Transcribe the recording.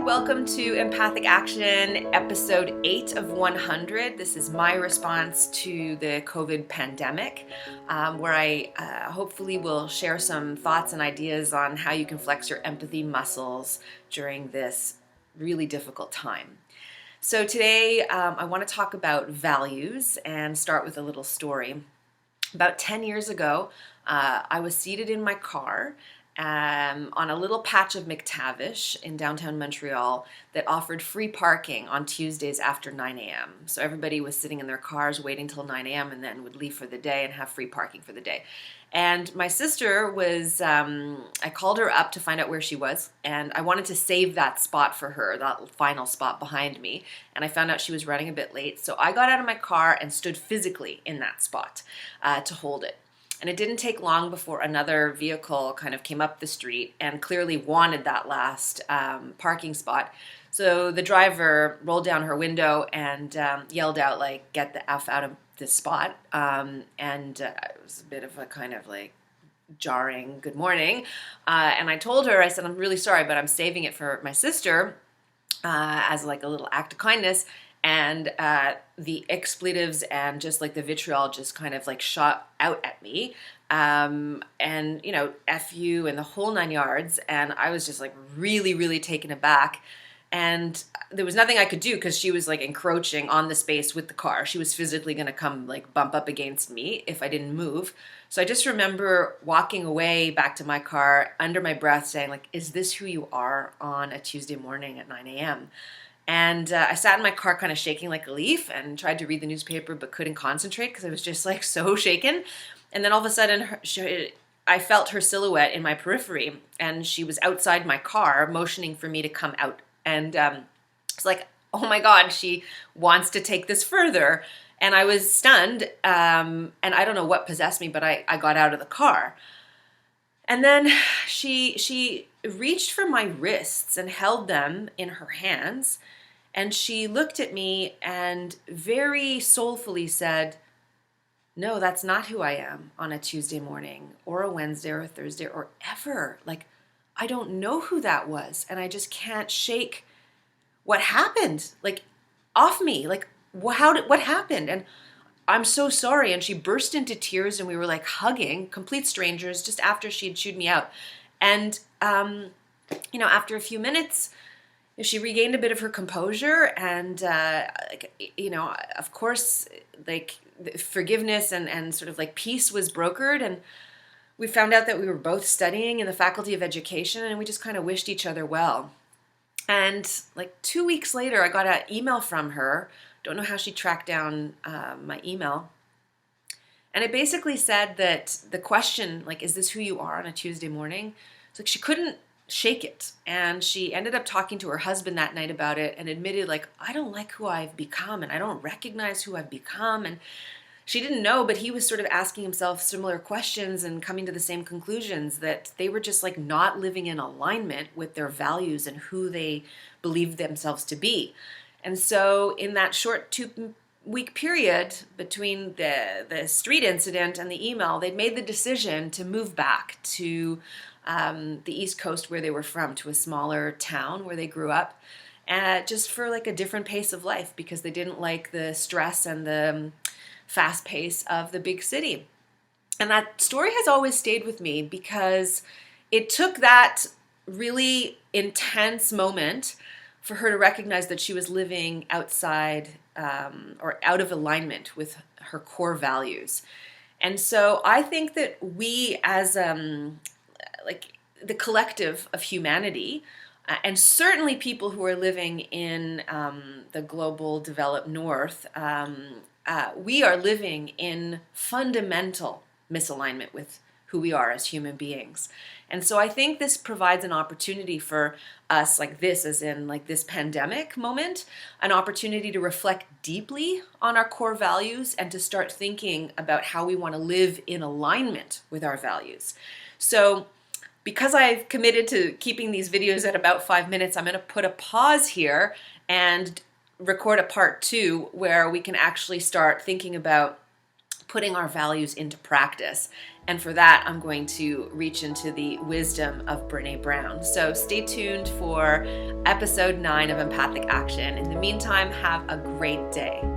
welcome to Empathic Action, episode 8 of 100. This is my response to the COVID pandemic, where I hopefully will share some thoughts and ideas on how you can flex your empathy muscles during this really difficult time. So today I want to talk about values and start with a little story. About 10 years ago, I was seated in my car on a little patch of McTavish in downtown Montreal that offered free parking on Tuesdays after 9 a.m. So everybody was sitting in their cars waiting till 9 a.m. and then would leave for the day and have free parking for the day. And my sister was, I called her up to find out where she was, and I wanted to save that spot for her, that final spot behind me, and I found out she was running a bit late. So I got out of my car and stood physically in that spot to hold it. And it didn't take long before another vehicle kind of came up the street and clearly wanted that last parking spot. So the driver rolled down her window and yelled out, like, "Get the F out of this spot." It was a bit of a kind of like jarring good morning. And I told her, I said, "I'm really sorry, but I'm saving it for my sister as like a little act of kindness." And the expletives and just like the vitriol just kind of like shot out at me. And, you know, F you and the whole 9 yards. And I was just like really, really taken aback. And there was nothing I could do because she was like encroaching on the space with the car. She was physically going to come like bump up against me if I didn't move. So I just remember walking away back to my car under my breath saying, like, "Is this who you are on a Tuesday morning at 9 a.m.? And I sat in my car kind of shaking like a leaf and tried to read the newspaper but couldn't concentrate because I was just like so shaken. And then all of a sudden I felt her silhouette in my periphery, and she was outside my car motioning for me to come out. And it's like, oh my God, she wants to take this further. And I was stunned, and I don't know what possessed me, but I got out of the car. And then she reached for my wrists and held them in her hands. And she looked at me and very soulfully said, "No, that's not who I am on a Tuesday morning or a Wednesday or a Thursday or ever. Like, I don't know who that was. And I just can't shake what happened, like, off me. Like, what happened? And I'm so sorry." And she burst into tears, and we were like hugging, complete strangers, just after she had chewed me out. And, after a few minutes, she regained a bit of her composure, and, of course, like, forgiveness and sort of like peace was brokered. And we found out that we were both studying in the Faculty of Education, and we just kind of wished each other well. And like 2 weeks later, I got an email from her. Don't know how she tracked down my email. And it basically said that the question, like, "Is this who you are on a Tuesday morning?" It's like she couldn't shake it. And she ended up talking to her husband that night about it and admitted, like, "I don't like who I've become, and I don't recognize who I've become." And she didn't know, but he was sort of asking himself similar questions and coming to the same conclusions, that they were just like not living in alignment with their values and who they believed themselves to be. And so in that short 2-week period between the street incident and the email, they'd made the decision to move back to the East Coast where they were from, to a smaller town where they grew up, just for like a different pace of life, because they didn't like the stress and the fast pace of the big city. And that story has always stayed with me because it took that really intense moment for her to recognize that she was living outside or out of alignment with her core values. And so I think that we as like the collective of humanity, and certainly people who are living in the global developed north, we are living in fundamental misalignment with who we are as human beings. And so I think this provides an opportunity for us, like this, as in like this pandemic moment, an opportunity to reflect deeply on our core values and to start thinking about how we want to live in alignment with our values. So because I've committed to keeping these videos at about 5 minutes, I'm going to put a pause here and record a part 2 where we can actually start thinking about putting our values into practice. And for that, I'm going to reach into the wisdom of Brené Brown. So stay tuned for episode 9 of Empathic Action. In the meantime, have a great day.